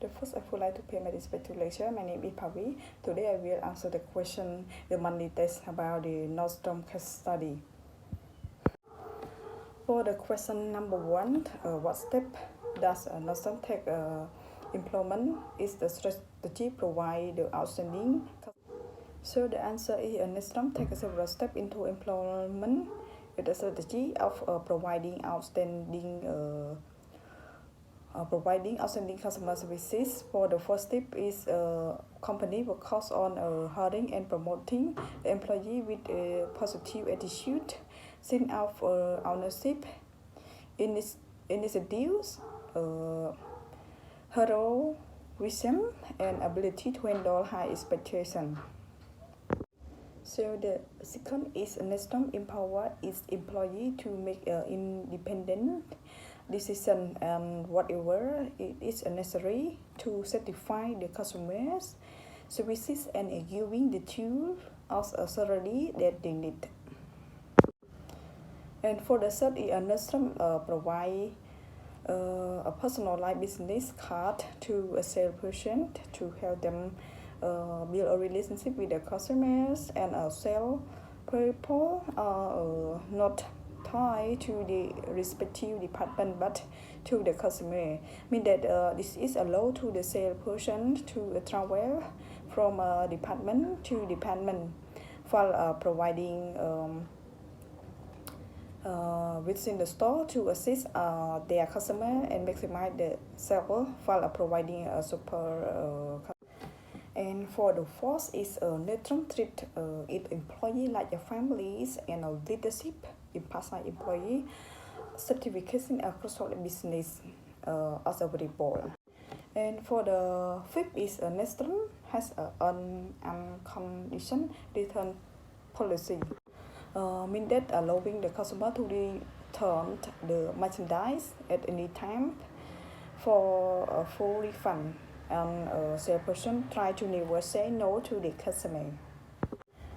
The first, I would like to pay my respect to lecture. My name is Pavi. Today I will answer the question, the monthly test about the Nordstrom case study. For the question number 1, what step does Nordstrom take implement? Is the strategy provide the outstanding? So the answer is Nordstrom take several steps into implement the strategy of providing outstanding customer services. For the first step is company will focus on hiring and promoting the employee with a positive attitude, sense of ownership, initiatives, heroism, and ability to handle high expectations. So the second is Nordstrom empower its employee to make independent decision and whatever it is necessary to satisfy the customers' services and giving the tools of a salary that they need. And for the third, Nordstrom provide a personalized business card to a salesperson to help them build a relationship with the customers, and sell people not tied to the respective department but to the customer. Mean that this is allowed to the salesperson to travel from department to department while providing within the store to assist their customer and maximize the sales while providing a super. And for the fourth is Nordstrom treat its employee like a families and a leadership in part-time employee certification across the business as available. And for the fifth is Nordstrom has an unconditional return policy. Mean that allowing the customer to return the merchandise at any time for a full refund, and salesperson try to never say no to the customer.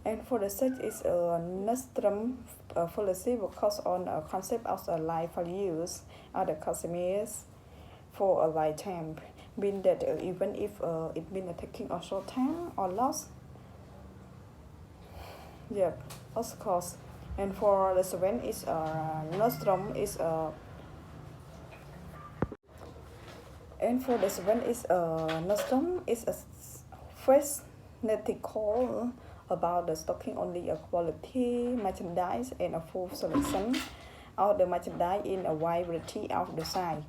And for the sixth is Nordstrom policy will focus on a concept of a life values of the customers for a lifetime, mean that even if it been taking a short time or loss, yeah, of course. And for the seventh is Nordstrom is and for the seventh is Nordstrom is a fanatical about the stocking only a quality merchandise and a full selection of the merchandise in a wide variety of the size.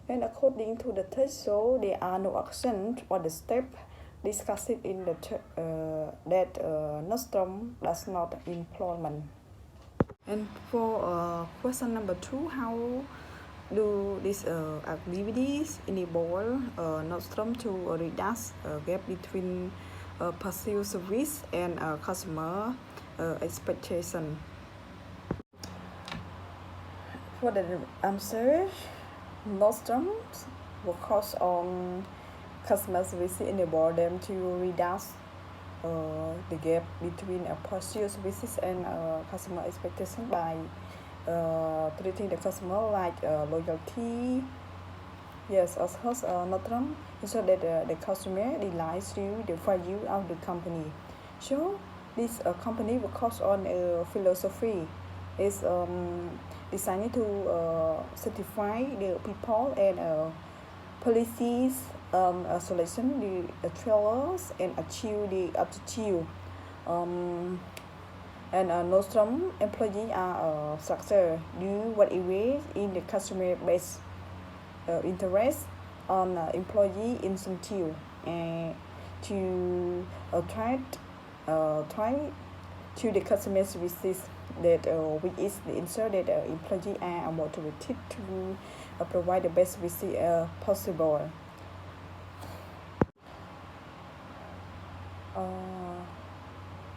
And according to the test, so there are no actions or the step discussed in the that Nordstrom does not implement. And for question number 2, how do these activities enable Nordstrom to reduce gap between perceived service and customer expectation? For the answer, Nordstrom will focus on customer service enable them to reduce the gap between perceived services and customer expectation by treating the customer like loyalty. Yes, of course, Nordstrom so that the customer realize the value of the company. So this company will focus on philosophy is designed to certify the people and policies selection the trailers and achieve the objective. And Nordstrom employees are structured do whatever in the customer base interest on employee incentive and to try to the customer services that which is the ensure that employees are motivated to provide the best service possible.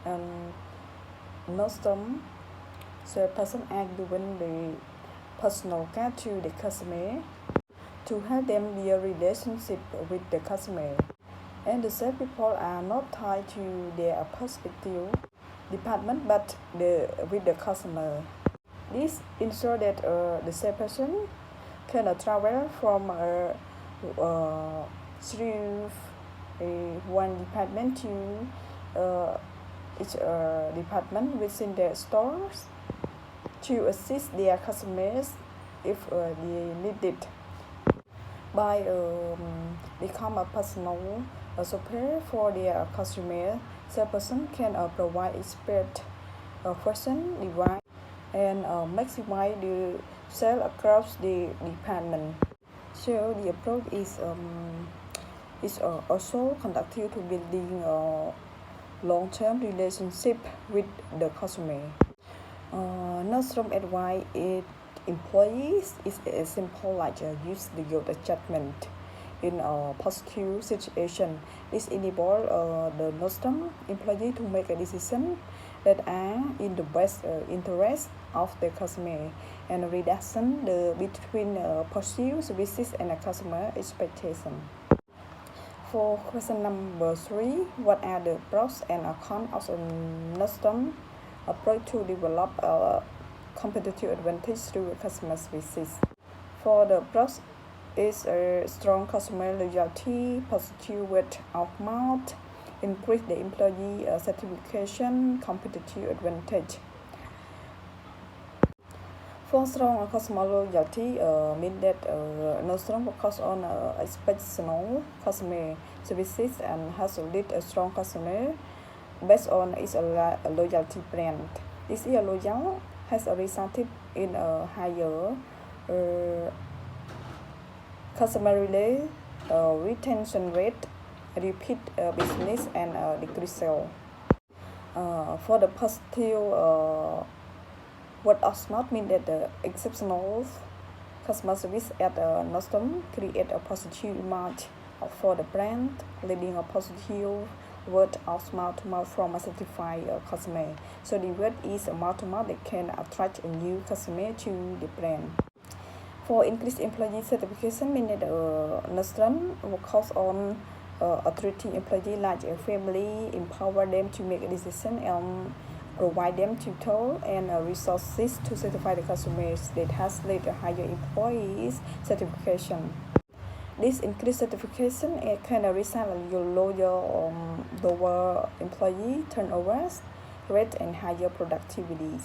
And Nordstrom salesperson are given the personal care to the customer to help them build relationship with the customer. And the sales people are not tied to their perspective department but with the customer. This ensures that the salesperson can travel from through one department to each department within their stores to assist their customers if they need it. By become a personal supplier for their customer, salesperson can provide expert person device and maximize the sale across the department. So the approach is also conducive to building a long-term relationship with the customer. Nordstrom advise its employees is simple like use your judgment in a positive situation. This enables the Nordstrom employee to make a decision that are in the best interest of the customer and reduction between pursuit services and a customer expectation. For question number 3, what are the pros and cons of a Nordstrom approach to develop a competitive advantage through customer services? For the pros is a strong customer loyalty, positive word of mouth, increase the employee satisfaction, competitive advantage. For strong customer loyalty means that Nordstrom focus on exceptional customer services and has lead a strong customer based on its loyalty brand. This year loyal has resulted in a higher customer retention rate, repeat business, and decrease sale. For the positive word of mouth means that the exceptional customer service at Nordstrom create a positive image for the brand, leading a positive word of mouth from a certified customer. So the word is a mouth to mouth that can attract a new customer to the brand. For increased employee certification means that Nordstrom focus on treating employees like a family, empower them to make a decision and provide them tutorial and resources to certify the customers that has led to higher employees certification. This increased certification can result in lower employee turnover rate and higher productivity.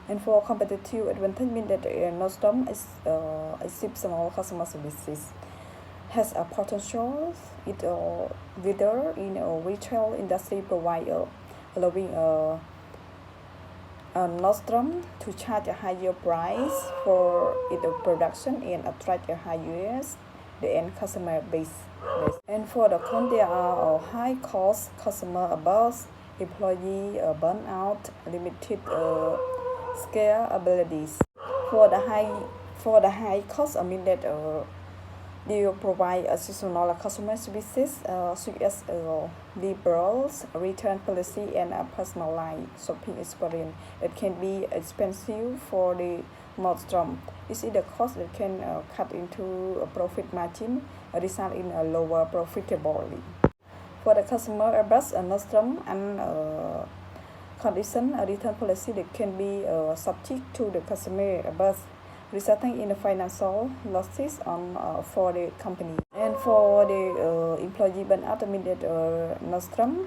And for competitive advantage means that Nordstrom is exceptional customer services has a potential leader in a retail industry provider, allowing Nordstrom to charge a higher price for its production and attract a higher the end customer base. And for the con, there are high cost customer abuse, employee burnout, limited scale abilities. For the high cost, I mean that they provide seasonal customer services such as liberal return policy and a personalized shopping experience that can be expensive for the Nordstrom. This is the cost that can cut into a profit margin, result in a lower profitability. For the customer abuse, Nordstrom and condition a return policy that can be subject to the customer abuse, resulting in the financial losses for the company. And for the employee burnout, I mean that Nordstrom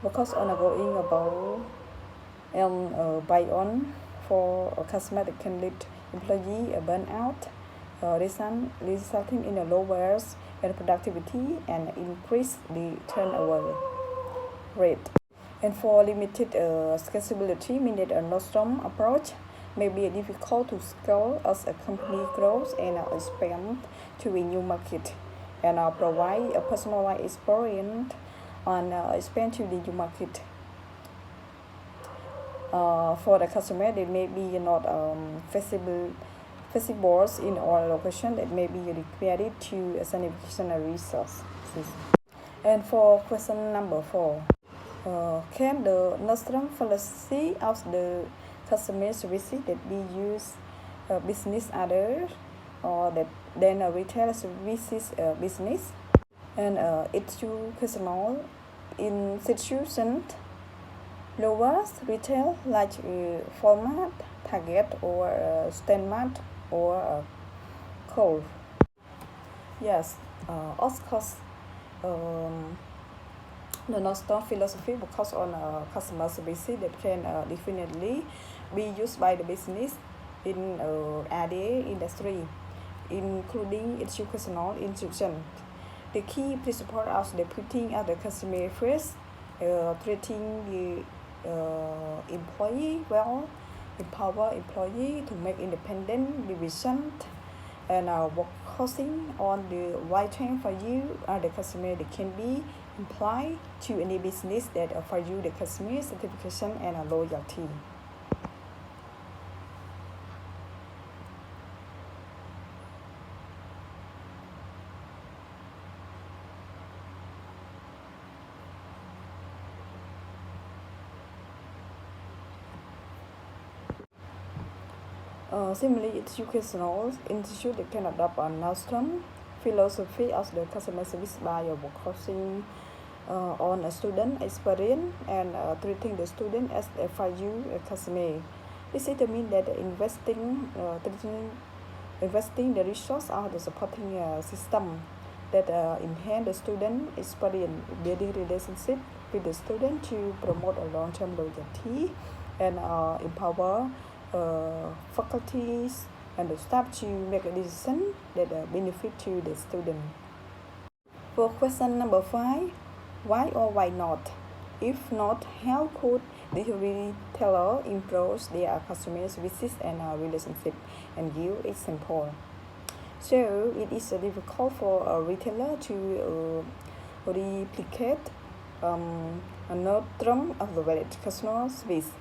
focus on going about and buy on for a customer that can lead employee burnout, resulting in a lower productivity and increase the turnover rate. And for limited scalability, means that a Nordstrom approach may be difficult to scale as a company grows and expand to a new market and provide a personalized experience and expand to the new market. For the customer, they may be not feasible in all locations that may be required to significant resources. And for question number 4, can the Nordstrom policy of the customer services that be used business other or that then a retail services business and educational institution lowers retail like format, target or standard or call. Yes, of course, um, the Nordstrom philosophy focus on customer service that can definitely be used by the business in other industry, including educational institutions. The key principle of the putting the customer first, treating the employee well, empower employee to make independent decisions, and focusing on the right thing for you the customer that can be applied to any business that offer you the customer certification and loyalty. Similarly, educational institute that can adopt a Nordstrom philosophy of the customer service by focusing on a student experience and treating the student as a value customer. This is to mean that investing the resource of the supporting system that enhance the student experience, building relationship with the student to promote a long-term loyalty and empower faculties and the staff to make a decision that benefit to the student. For question number 5, why or why not? If not, how could the retailer improve their customer services and relationship? And give example. So it is difficult for a retailer to replicate a Nordstrom of the valid customer service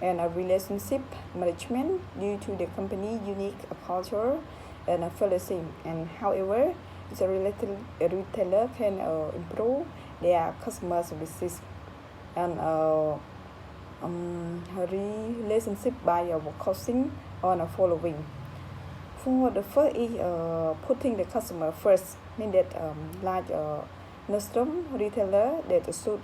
and a relationship management due to the company unique culture and philosophy. And however, the retailer can improve their customer services and relationship by focusing on the following. For the first is putting the customer first, mean that like Nordstrom retailer that should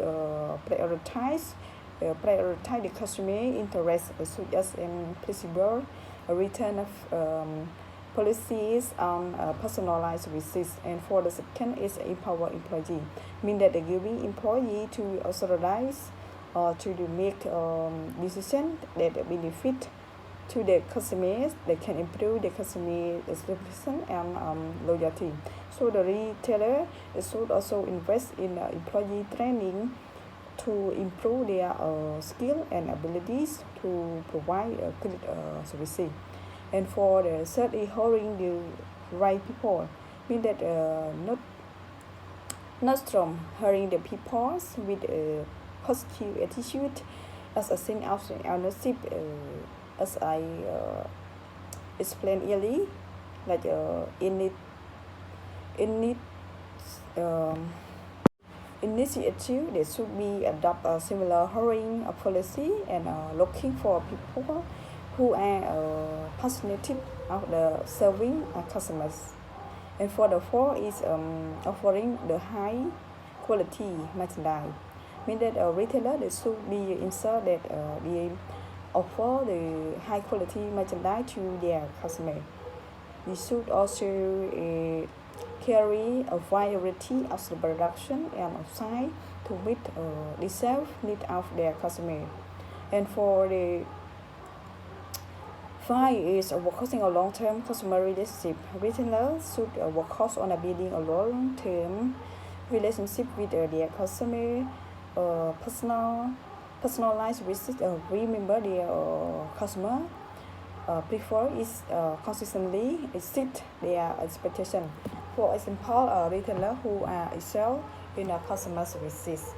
prioritize the customer interest such as flexible return of policies on personalized services. And for the second is empower employee, mean that the giving employee to authorize or to make decision that benefit to the customers that can improve the customer satisfaction and loyalty. So the retailer should also invest in employee training to improve their skill and abilities to provide good services. And for the third is hiring the right people, mean that not from hiring the people with a positive attitude as a sign of ownership, as I explained earlier, like in um, initiative that should be adopt a similar hiring policy and looking for people who are passionate of the serving customers. And for the fourth is offering the high quality merchandise, mean that a retailer that should be ensure that they offer the high quality merchandise to their customer. They should also carry a variety of the production and outside to meet the self need of their customer. And for the five is focusing on long-term customer relationship. Retailers should focus on building a long-term relationship with their customer, personalized visit. Remember their customer prefer is consistently exceed their expectation. For example, a retailer who excel in customer services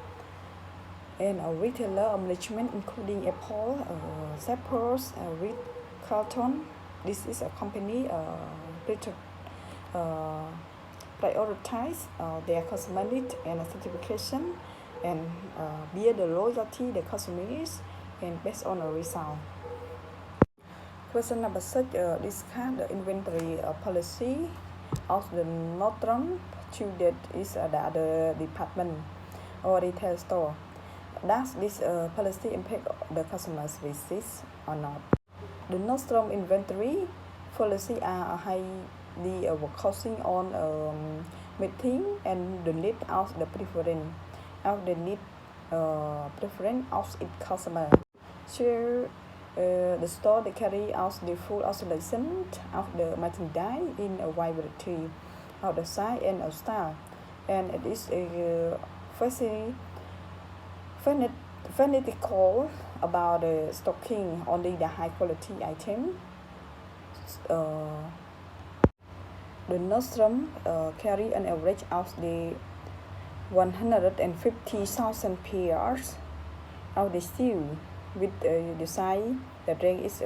and a retailer management including Apple, Zappos, Ritz Carlton. This is a company prioritize their customer need and certification and build the loyalty the customers and based on a result. Question number 6, discuss the inventory policy of the Nordstrom to that is the other department or retail store. Does this policy impact the customer services or not? The Nordstrom inventory policy are high the focusing on meeting and the need of the preference of its customer. So the store they carry out the full installation of the merchandise in a wide variety of the size and of style, and it is a fanatical about the stocking only the high quality item. Uh, the Nordstrom carry an average of the 150,000 pairs of the shoe with the size the range is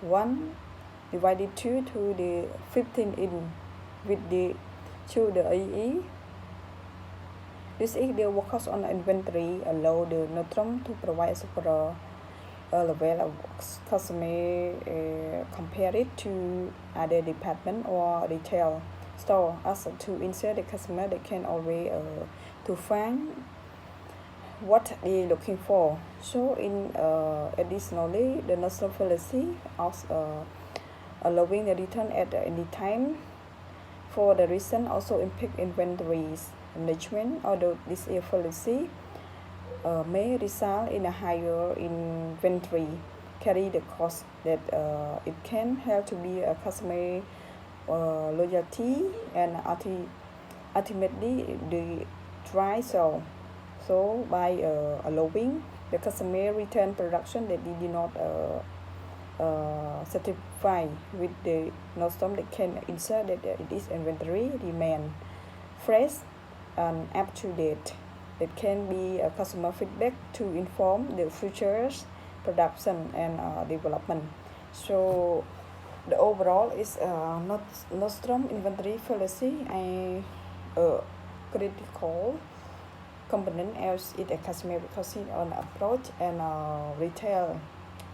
1 divided 2 to the 15 in with the to the AE. This is the focus on inventory allow the Nordstrom to provide super level of customer compared to other department or retail store as to ensure the customer they can always to find what they looking for. So in additionally the Nordstrom policy of allowing the return at any time for the reason also impact inventories management, although this policy may result in a higher inventory carry the cost that it can help to be a customer loyalty and ultimately the dry sell. So by allowing the customer return production that they did not satisfy with the Nordstrom, they can ensure that it is inventory remain fresh and up to date. It can be a customer feedback to inform the future production and development. So the overall is Nordstrom inventory policy a critical component as it a customer focusing on approach and retail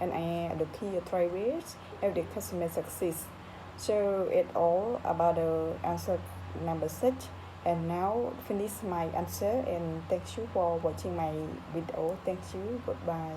and the key drivers of the customer success. So it all about the answer number 6. And now finish my answer and thank you for watching my video. Thank you. Goodbye.